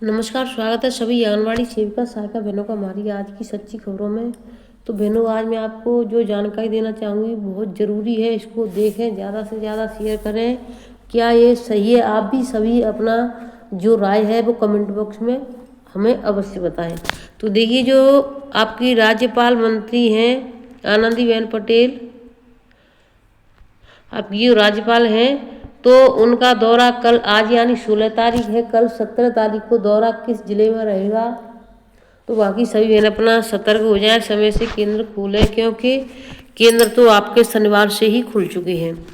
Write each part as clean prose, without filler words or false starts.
नमस्कार, स्वागत है सभी आंगनबाड़ी सेविका सहायिका बहनों का हमारी आज की सच्ची खबरों में। तो बहनों, आज मैं आपको जो जानकारी देना चाहूँगी बहुत ज़रूरी है, इसको देखें, ज़्यादा से ज़्यादा शेयर करें। क्या ये सही है? आप भी सभी अपना जो राय है वो कमेंट बॉक्स में हमें अवश्य बताएं। तो देखिए, जो आपकी राज्यपाल मंत्री हैं आनंदीबेन पटेल, आपकी जो राज्यपाल हैं, तो उनका दौरा कल, आज यानी 16 तारीख है, कल 17 तारीख को दौरा किस जिले में रहेगा। तो बाकी सभी बहन अपना सतर्क हो जाए, समय से केंद्र खोलें, क्योंकि केंद्र तो आपके शनिवार से ही खुल चुके हैं।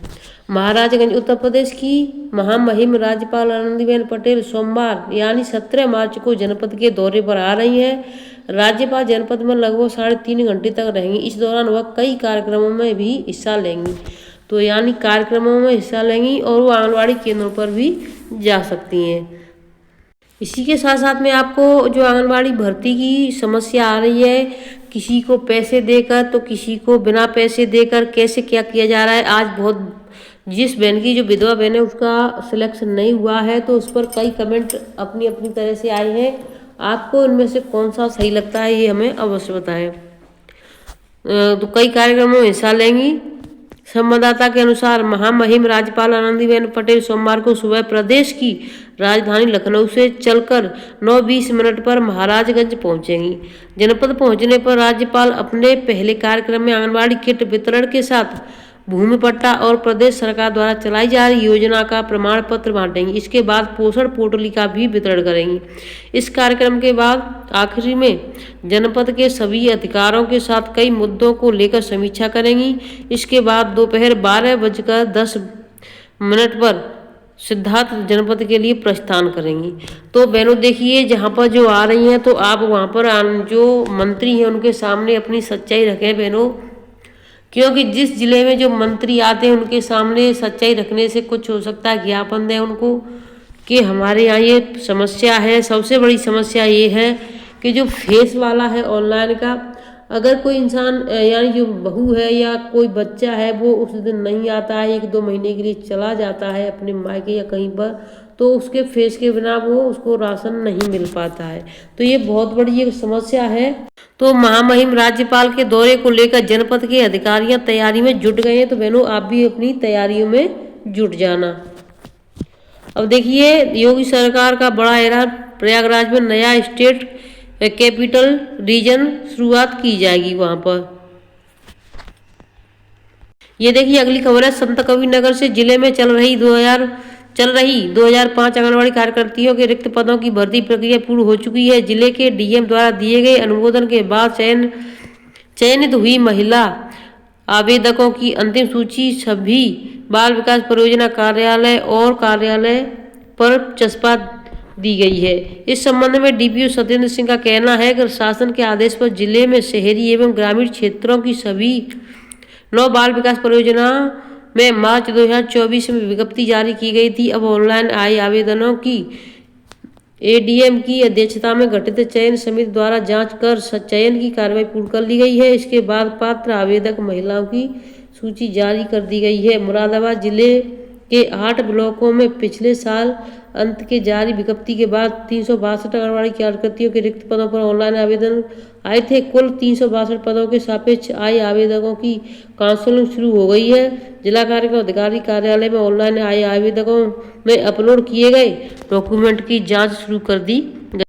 महाराजगंज उत्तर प्रदेश की महामहिम राज्यपाल आनंदीबेन पटेल सोमवार यानी 17 मार्च को जनपद के दौरे पर आ रही हैं। राज्यपाल जनपद में लगभग 3.5 घंटे तक रहेंगी। इस दौरान वह कई कार्यक्रमों में भी हिस्सा लेंगी, तो यानी कार्यक्रमों में हिस्सा लेंगी और वो आंगनबाड़ी केंद्रों पर भी जा सकती हैं। इसी के साथ साथ में आपको जो आंगनबाड़ी भर्ती की समस्या आ रही है, किसी को पैसे देकर तो किसी को बिना पैसे देकर कैसे क्या किया जा रहा है, आज बहुत जिस बहन की जो विधवा बहन है उसका सिलेक्शन नहीं हुआ है, तो उस पर कई कमेंट अपनी अपनी तरह से आए हैं। आपको इनमें से कौन सा सही लगता है ये हमें अवश्य बताएं। तो कई कार्यक्रमों में हिस्सा लेंगी। संवाददाता के अनुसार महामहिम राज्यपाल आनंदीबेन पटेल सोमवार को सुबह प्रदेश की राजधानी लखनऊ से चलकर 9:20 पर महाराजगंज पहुंचेंगी। जनपद पहुंचने पर राज्यपाल अपने पहले कार्यक्रम में आंगनबाड़ी किट वितरण के साथ भूमि पट्टा और प्रदेश सरकार द्वारा चलाई जा रही योजना का प्रमाण पत्र बांटेंगी। इसके बाद पोषण पोटली का भी वितरण करेंगी। इस कार्यक्रम के बाद आखिरी में जनपद के सभी अधिकारियों के साथ कई मुद्दों को लेकर समीक्षा करेंगी। इसके बाद दोपहर 12:10 पर सिद्धार्थ जनपद के लिए प्रस्थान करेंगी। तो बहनों देखिए, जहाँ पर जो आ रही हैं तो आप वहाँ पर जो मंत्री हैं उनके सामने अपनी सच्चाई रखें बहनों, क्योंकि जिस जिले में जो मंत्री आते हैं उनके सामने सच्चाई रखने से कुछ हो सकता है ज्ञापन दें उनको कि हमारे यहाँ ये समस्या है। सबसे बड़ी समस्या ये है कि जो फेस वाला है ऑनलाइन का, अगर कोई इंसान यानी जो बहू है या कोई बच्चा है वो उस दिन नहीं आता है, 1-2 महीने के लिए चला जाता है अपने मायके या कहीं पर, तो उसके फेस के बिना वो उसको राशन नहीं मिल पाता है। तो ये बहुत बड़ी एक समस्या है। तो महामहिम राज्यपाल के दौरे को लेकर जनपद के अधिकारियां तैयारी में जुट गए हैं। तो बहनों, आप भी अपनी तैयारियों में जुट जाना। अब देखिए, योगी सरकार का बड़ा ऐलान, प्रयागराज में नया स्टेट कैपिटल रीजन शुरुआत की जाएगी वहां पर। ये देखिए अगली खबर है, संत कबीर नगर से जिले में चल रही 2005 आंगनबाड़ी कार्यकर्तियों के रिक्त पदों की भर्ती प्रक्रिया पूर्ण हो चुकी है। जिले के डीएम द्वारा दिए गए अनुमोदन के बाद चयनित हुई महिला आवेदकों की अंतिम सूची सभी बाल विकास परियोजना कार्यालय और कार्यालय पर चस्पा दी गई है। इस संबंध में डीपीओ सत्येंद्र सिंह का कहना है कि शासन के आदेश पर जिले में शहरी एवं ग्रामीण क्षेत्रों की सभी 9 बाल विकास परियोजना में मार्च 2024 में विज्ञप्ति जारी की गई थी। अब ऑनलाइन आए आवेदनों की एडीएम की अध्यक्षता में गठित चयन समिति द्वारा जांच कर चयन की कार्रवाई पूर्ण कर ली गई है। इसके बाद पात्र आवेदक महिलाओं की सूची जारी कर दी गई है। मुरादाबाद जिले के 8 ब्लॉकों में पिछले साल अंत के जारी विज्ञप्ति के बाद 362 आंगनबाड़ी कार्यकर्तियों के रिक्त पदों पर ऑनलाइन आवेदन आए थे। कुल 362 पदों के सापेक्ष आए आवेदकों की काउंसलिंग शुरू हो गई है। जिला कार्यक्रम अधिकारी कार्यालय में ऑनलाइन आए आवेदकों में अपलोड किए गए डॉक्यूमेंट की जांच शुरू कर दी गई।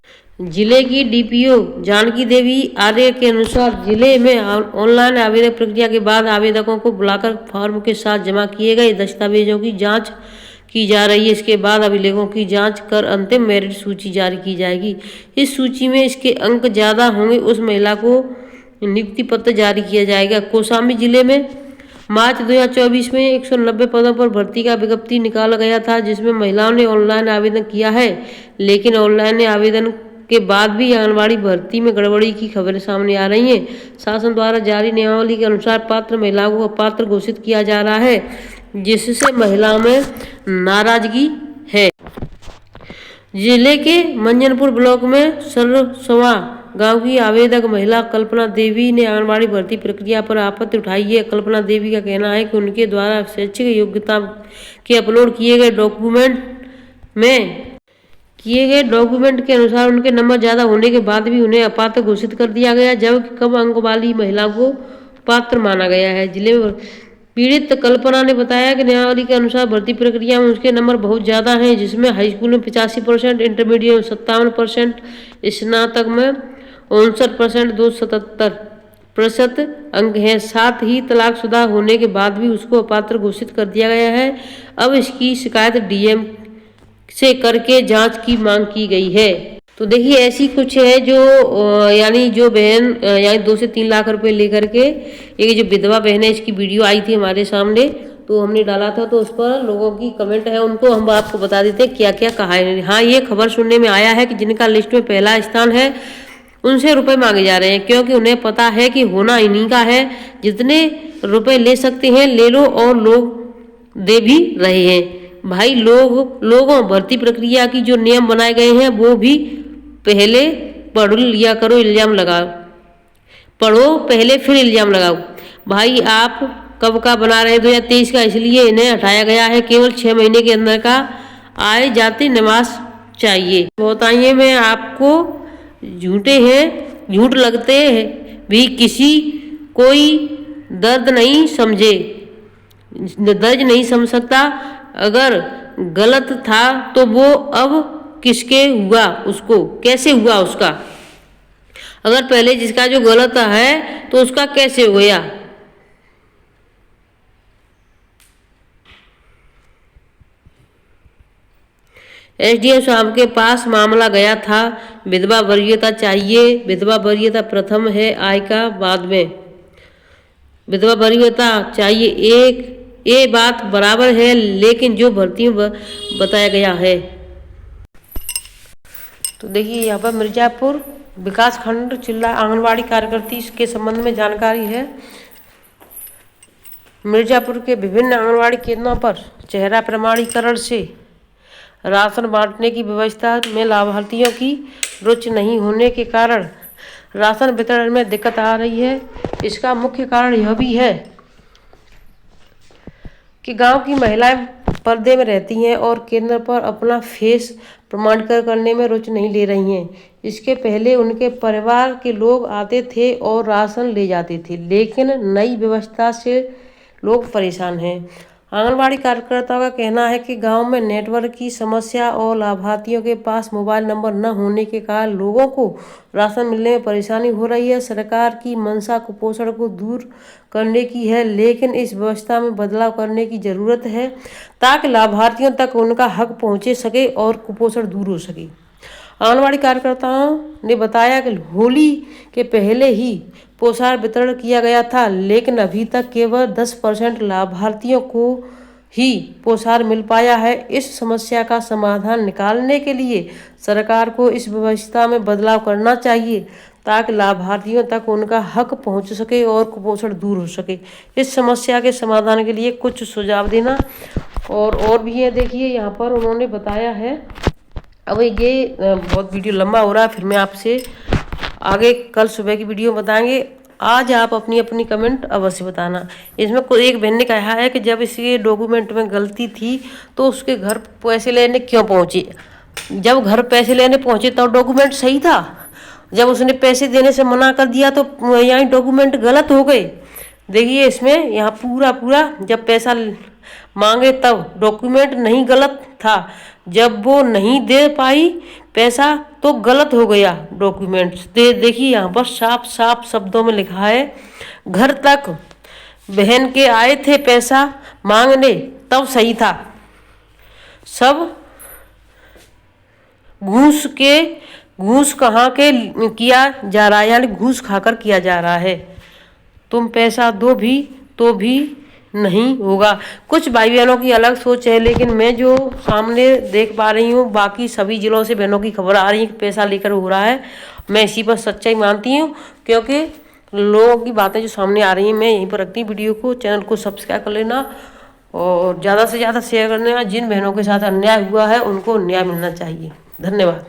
जिले की डीपीओ जानकी देवी आर्य के अनुसार जिले में ऑनलाइन आवेदन प्रक्रिया के बाद आवेदकों को बुलाकर फॉर्म के साथ जमा किए गए दस्तावेजों की जाँच की जा रही है। इसके बाद अभिलेखों की जांच कर अंतिम मेरिट सूची जारी की जाएगी। इस सूची में इसके अंक ज़्यादा होंगे उस महिला को नियुक्ति पत्र जारी किया जाएगा। कौशाम्बी जिले में मार्च 2024 में 190 पदों पर भर्ती का विज्ञप्ति निकाला गया था, जिसमें महिलाओं ने ऑनलाइन आवेदन किया है, लेकिन ऑनलाइन आवेदन के बाद भी आंगनबाड़ी भर्ती में गड़बड़ी की खबरें सामने आ रही हैं। शासन द्वारा जारी नियमावली के अनुसार पात्र महिलाओं को अपात्र घोषित किया जा रहा है, जिससे महिलाओं में नाराजगी है। जिले के मंजनपुर ब्लॉक में सरसवा गांव की आवेदक महिला कल्पना देवी ने आंगनबाड़ी भर्ती प्रक्रिया पर आपत्ति उठाई है। कल्पना देवी का कहना है कि उनके द्वारा शैक्षिक योग्यता के अपलोड किए गए डॉक्यूमेंट में किए गए डॉक्यूमेंट के अनुसार उनके नंबर ज़्यादा होने के बाद भी उन्हें अपात्र घोषित कर दिया गया, जबकि कम अंक वाली महिला को पात्र माना गया है। जिले में पीड़ित कल्पना ने बताया कि नियमावली के अनुसार भर्ती प्रक्रिया में उसके नंबर बहुत ज़्यादा हैं, जिसमें हाई स्कूल में 85%, इंटरमीडिएट में 57%, स्नातक में 59%, 277% अंक हैं। साथ ही तलाकशुदा होने के बाद भी उसको अपात्र घोषित कर दिया गया है। अब इसकी शिकायत डीएम से करके जांच की मांग की गई है। तो देखिए ऐसी कुछ है जो यानी जो बहन यानी 2 से 3 लाख रुपए लेकर के एक जो विधवा बहन है, इसकी वीडियो आई थी हमारे सामने, तो हमने डाला था, तो उस पर लोगों की कमेंट है, उनको हम आपको बता देते हैं क्या क्या कहा है। हाँ, ये खबर सुनने में आया है कि जिनका लिस्ट में पहला स्थान है उनसे रुपए मांगे जा रहे हैं, क्योंकि उन्हें पता है कि होना इन्हीं का है। जितने रुपए ले सकते हैं ले लो, और लोग दे भी रहे हैं। भाई लोगों भर्ती प्रक्रिया की जो नियम बनाए गए हैं वो भी पहले पढ़ लिया करो, इल्जाम लगाओ, पढ़ो पहले फिर इल्जाम लगाओ। भाई आप कब का बना रहे हैं 2023 का, इसलिए इन्हें हटाया गया है। केवल 6 महीने के अंदर का आय जाति निवास चाहिए। बताइए, मैं आपको झूठे हैं, झूठ लगते हैं भी किसी कोई दर्द नहीं समझे, दर्द नहीं समझ सकता। अगर गलत था तो वो अब किसके हुआ, उसको कैसे हुआ उसका? अगर पहले जिसका जो गलत है तो उसका कैसे हुआ? एसडीएम साहब के पास मामला गया था। विधवा वरीयता चाहिए। विधवा वरीयता प्रथम है आय का, बाद में विधवा वरीयता चाहिए। ये बात बराबर है, लेकिन जो भर्ती में बताया गया है। तो देखिए यहाँ पर मिर्जापुर विकास खंड जिला आंगनवाड़ी कार्यकर्ती के संबंध में जानकारी है। मिर्जापुर के विभिन्न आंगनवाड़ी केंद्रों पर चेहरा प्रमाणीकरण से राशन बांटने की व्यवस्था में लाभार्थियों की रुचि नहीं होने के कारण राशन वितरण में दिक्कत आ रही है। इसका मुख्य कारण यह भी है कि गांव की महिलाएं पर्दे में रहती हैं और केंद्र पर अपना फेस प्रमाणीकरण करने में रुचि नहीं ले रही हैं। इसके पहले उनके परिवार के लोग आते थे और राशन ले जाते थे, लेकिन नई व्यवस्था से लोग परेशान हैं। आंगनवाड़ी कार्यकर्ताओं का कहना है कि गांव में नेटवर्क की समस्या और लाभार्थियों के पास मोबाइल नंबर न होने के कारण लोगों को राशन मिलने में परेशानी हो रही है। सरकार की मंशा कुपोषण को दूर करने की है, लेकिन इस व्यवस्था में बदलाव करने की जरूरत है ताकि लाभार्थियों तक उनका हक पहुंचे सके और कुपोषण दूर हो सके। आंगनवाड़ी कार्यकर्ताओं ने बताया कि होली के पहले ही पोषण वितरण किया गया था, लेकिन अभी तक केवल 10% लाभार्थियों को ही पोषण मिल पाया है। इस समस्या का समाधान निकालने के लिए सरकार को इस व्यवस्था में बदलाव करना चाहिए ताकि लाभार्थियों तक उनका हक पहुंच सके और कुपोषण दूर हो सके। इस समस्या के समाधान के लिए कुछ सुझाव देना और भी है। देखिए यहाँ पर उन्होंने बताया है। अब ये बहुत वीडियो लंबा हो रहा है, फिर मैं आपसे आगे कल सुबह की वीडियो बताएंगे। आज आप अपनी अपनी कमेंट अवश्य बताना। इसमें कोई एक बहन ने कहा है कि जब इसके डॉक्यूमेंट में गलती थी तो उसके घर पैसे लेने क्यों पहुंचे? जब घर पैसे लेने पहुंचे तब डॉक्यूमेंट सही था, जब उसने पैसे देने से मना कर दिया तो यहाँ डॉक्यूमेंट गलत हो गए। देखिए इसमें यहाँ पूरा जब पैसा मांगे तब डॉक्यूमेंट नहीं गलत था, जब वो नहीं दे पाई पैसा तो गलत हो गया डॉक्यूमेंट्स। देखिए यहाँ पर साफ शब्दों में लिखा है, घर तक बहन के आए थे पैसा मांगने तब सही था, सब घूस कहाँ के किया जा रहा है, यानी घूस खाकर किया जा रहा है। तुम पैसा दो भी तो भी नहीं होगा। कुछ भाई बहनों की अलग सोच है, लेकिन मैं जो सामने देख पा रही हूँ, बाकी सभी जिलों से बहनों की खबर आ रही है कि पैसा लेकर हो रहा है। मैं इसी पर सच्चाई मानती हूँ, क्योंकि लोगों की बातें जो सामने आ रही हैं मैं यहीं पर रखती हूँ। वीडियो को, चैनल को सब्सक्राइब कर लेना और ज़्यादा से ज़्यादा शेयर करना। जिन बहनों के साथ अन्याय हुआ है उनको न्याय मिलना चाहिए। धन्यवाद।